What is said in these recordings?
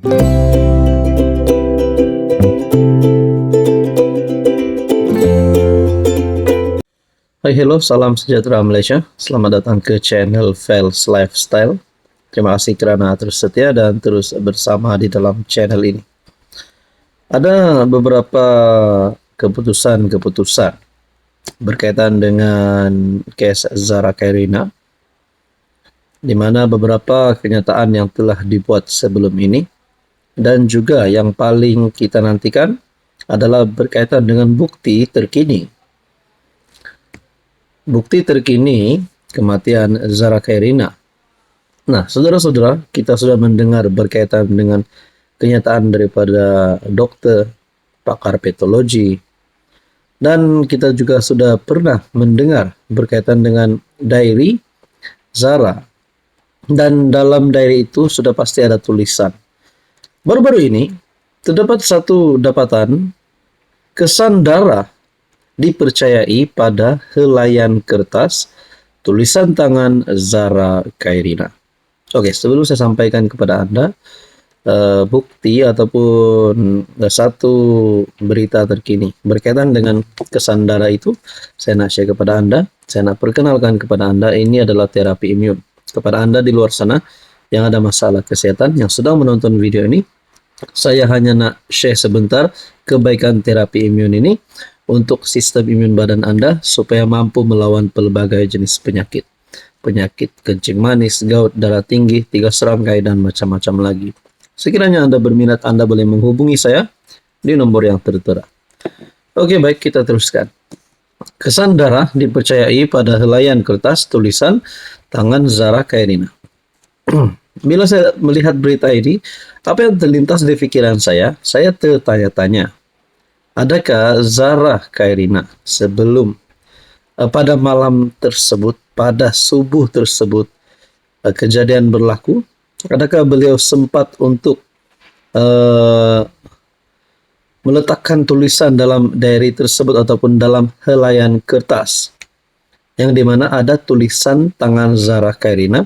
Hai, hello, salam sejahtera Malaysia. Selamat datang ke channel Fels Lifestyle. Terima kasih kerana terus setia dan terus bersama di dalam channel ini. Ada beberapa keputusan berkaitan dengan case Zara Khairina, di mana beberapa kenyataan yang telah dibuat sebelum ini dan juga yang paling kita nantikan adalah berkaitan dengan bukti terkini kematian Zara Khairina. Nah, saudara-saudara, kita sudah mendengar berkaitan dengan kenyataan daripada dokter, pakar patologi, dan kita juga sudah pernah mendengar berkaitan dengan diary Zara. Dan dalam diary itu sudah pasti ada tulisan. Baru-baru ini, terdapat satu dapatan kesan darah dipercayai pada helaian kertas tulisan tangan Zara Khairina. Oke, sebelum saya sampaikan kepada Anda bukti ataupun satu berita terkini berkaitan dengan kesan darah itu, saya nak share kepada Anda, saya nak perkenalkan kepada Anda, ini adalah terapi imun. Kepada Anda di luar sana yang ada masalah kesehatan, yang sedang menonton video ini, saya hanya nak share sebentar kebaikan terapi imun ini untuk sistem imun badan Anda supaya mampu melawan pelbagai jenis penyakit. Penyakit kencing manis, gout, darah tinggi, 3 serangkai, dan macam-macam lagi. Sekiranya Anda berminat, Anda boleh menghubungi saya di nomor yang tertera. Oke, baik, kita teruskan. Kesan darah dipercayai pada helaian kertas tulisan tangan Zara Khairina. Bila saya melihat berita ini, apa yang terlintas di pikiran saya tertanya-tanya, adakah Zara Khairina sebelum pada malam tersebut, pada subuh tersebut kejadian berlaku, adakah beliau sempat untuk meletakkan tulisan dalam diary tersebut ataupun dalam helaian kertas yang dimana ada tulisan tangan Zara Khairina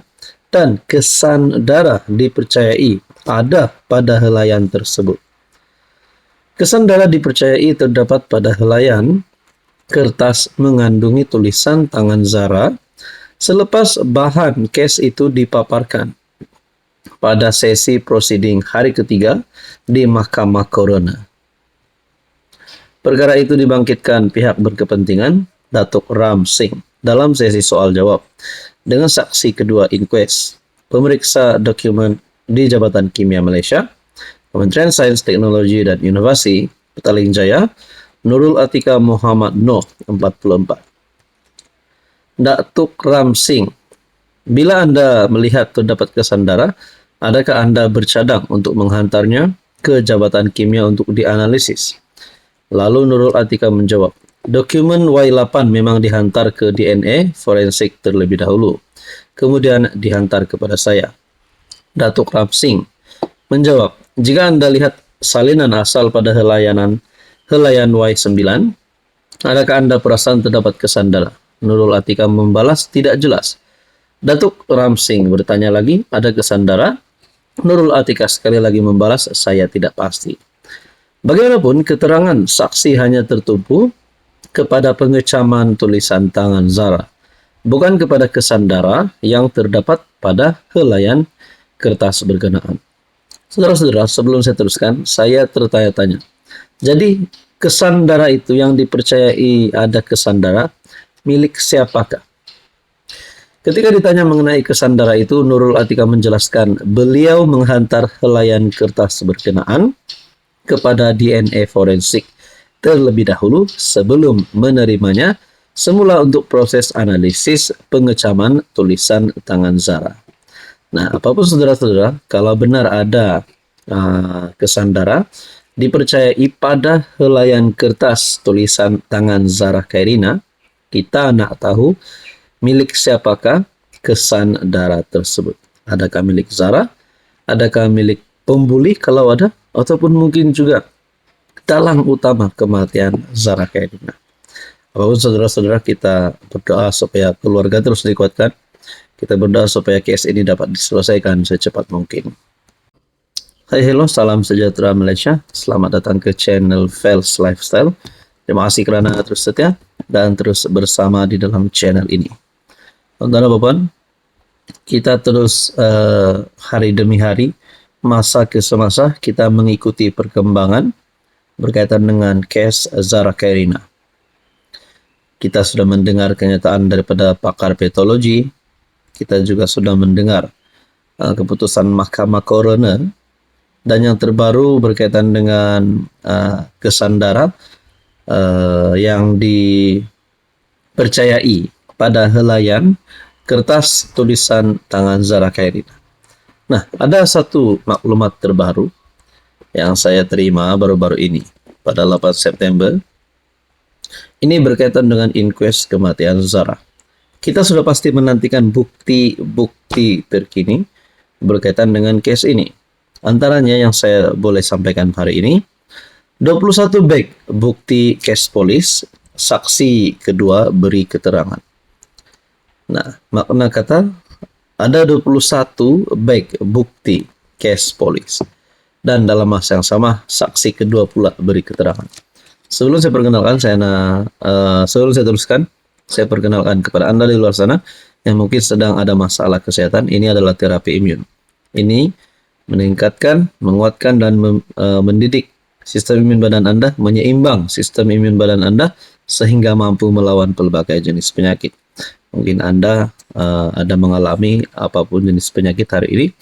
dan kesan darah dipercayai ada pada helaian tersebut. Kesan darah dipercayai terdapat pada helaian kertas mengandungi tulisan tangan Zara selepas bahan kes itu dipaparkan pada sesi prosiding hari ketiga di Mahkamah Coroner. Perkara itu dibangkitkan pihak berkepentingan Datuk Ram Singh dalam sesi soal jawab dengan saksi kedua inquest, pemeriksa dokumen di Jabatan Kimia Malaysia, Kementerian Sains, Teknologi dan Inovasi, Petaling Jaya, Nurul Atika Muhammad Noh, 44. Datuk Ram Singh, bila Anda melihat terdapat kesan darah, adakah Anda bercadang untuk menghantarnya ke Jabatan Kimia untuk dianalisis? Lalu Nurul Atika menjawab, dokumen Y8 memang dihantar ke DNA forensik terlebih dahulu, kemudian dihantar kepada saya. Datuk Ram Singh menjawab, jika Anda lihat salinan asal pada helaian Y9, adakah Anda perasan terdapat kesan darah? Nurul Atika membalas, tidak jelas. Datuk Ram Singh bertanya lagi, ada kesan darah? Nurul Atika sekali lagi membalas, saya tidak pasti. Bagaimanapun, keterangan saksi hanya tertumpu kepada pengecaman tulisan tangan Zara, bukan kepada kesan darah yang terdapat pada helaian kertas berkenaan. Saudara-saudara, sebelum saya teruskan, saya tertanya-tanya. Jadi, kesan darah itu yang dipercayai ada kesan darah, milik siapakah? Ketika ditanya mengenai kesan darah itu, Nurul Atika menjelaskan beliau menghantar helaian kertas berkenaan kepada DNA forensik terlebih dahulu sebelum menerimanya semula untuk proses analisis pengecaman tulisan tangan Zara. Nah, apapun saudara-saudara, kalau benar ada kesan darah dipercayai pada helaian kertas tulisan tangan Zara Khairina, kita nak tahu milik siapakah kesan darah tersebut. Adakah milik Zara? Adakah milik pembuli kalau ada? Ataupun mungkin juga dalang utama kematian Zara Khairina. Apapun saudara-saudara, kita berdoa supaya keluarga terus dikuatkan. Kita berdoa supaya kes ini dapat diselesaikan secepat mungkin. Hai hello, salam sejahtera Malaysia. Selamat datang ke channel Fels Lifestyle. Terima kasih kerana terus setia dan terus bersama di dalam channel ini. Tuan-tuan dan puan, kita terus hari demi hari, masa ke semasa kita mengikuti perkembangan berkaitan dengan kes Zara Khairina. Kita sudah mendengar kenyataan daripada pakar patologi. Kita juga sudah mendengar keputusan Mahkamah Coroner. Dan yang terbaru berkaitan dengan kesan darah yang dipercayai pada helaian kertas tulisan tangan Zara Khairina. Nah, ada satu maklumat terbaru yang saya terima baru-baru ini pada 8 September. Ini berkaitan dengan inquest kematian Zara. Kita sudah pasti menantikan bukti-bukti terkini berkaitan dengan kes ini. Antaranya yang saya boleh sampaikan hari ini, 21 beg bukti kes polis, saksi kedua beri keterangan. Nah, makna kata, ada 21 beg bukti kes polis. Dan dalam masa yang sama, saksi kedua pula beri keterangan. Sebelum saya perkenalkan, sebelum saya teruskan, saya perkenalkan kepada Anda di luar sana yang mungkin sedang ada masalah kesehatan. Ini adalah terapi imun. Ini meningkatkan, menguatkan, dan mendidik sistem imun badan Anda, menyeimbang sistem imun badan Anda sehingga mampu melawan pelbagai jenis penyakit. Mungkin Anda ada mengalami apapun jenis penyakit hari ini.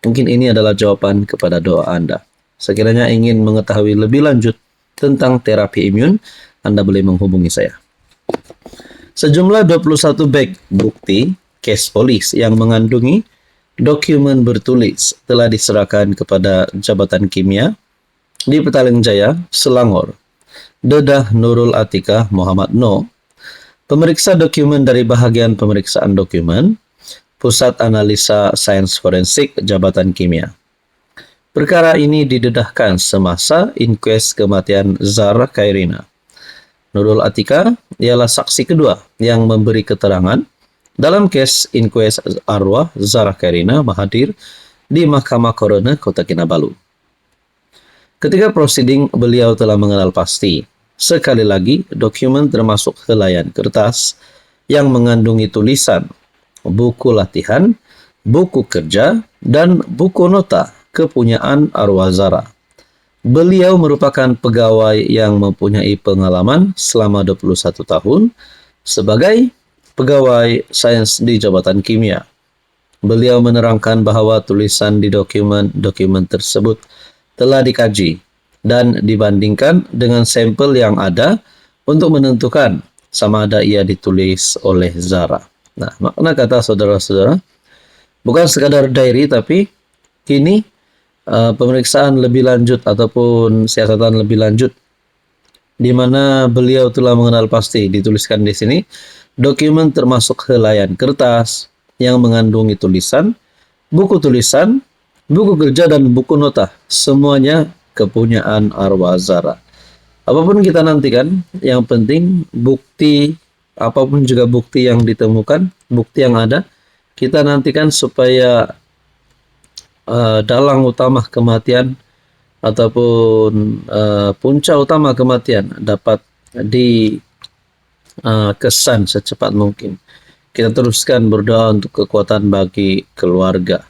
Mungkin ini adalah jawaban kepada doa Anda. Sekiranya ingin mengetahui lebih lanjut tentang terapi imun, Anda boleh menghubungi saya. Sejumlah 21 beg bukti kes polis yang mengandungi dokumen bertulis telah diserahkan kepada Jabatan Kimia di Petaling Jaya, Selangor. Dedah Nurul Atika Muhammad No, pemeriksa dokumen dari bahagian pemeriksaan dokumen, Pusat Analisa Sains Forensik Jabatan Kimia. Perkara ini didedahkan semasa inquest kematian Zara Khairina. Nurul Atika ialah saksi kedua yang memberi keterangan dalam kes inquest arwah Zara Khairina hadir di Mahkamah Coroner Kota Kinabalu. Ketika prosiding, beliau telah mengenal pasti, sekali lagi, dokumen termasuk helaian kertas yang mengandungi tulisan, buku latihan, buku kerja, dan buku nota kepunyaan arwah Zara. Beliau merupakan pegawai yang mempunyai pengalaman selama 21 tahun sebagai pegawai sains di Jabatan Kimia. Beliau menerangkan bahawa tulisan di dokumen tersebut telah dikaji dan dibandingkan dengan sampel yang ada untuk menentukan sama ada ia ditulis oleh Zara. Nah, makna kata saudara-saudara, bukan sekadar diary, tapi kini pemeriksaan lebih lanjut ataupun siasatan lebih lanjut di mana beliau telah mengenal pasti, dituliskan di sini, dokumen termasuk helaian kertas yang mengandungi tulisan, buku kerja, dan buku nota. Semuanya kepunyaan arwah Zara. Apapun kita nantikan, yang penting bukti, apapun juga bukti yang ditemukan, bukti yang ada, kita nantikan supaya dalang utama kematian ataupun punca utama kematian dapat dikesan secepat mungkin. Kita teruskan berdoa untuk kekuatan bagi keluarga.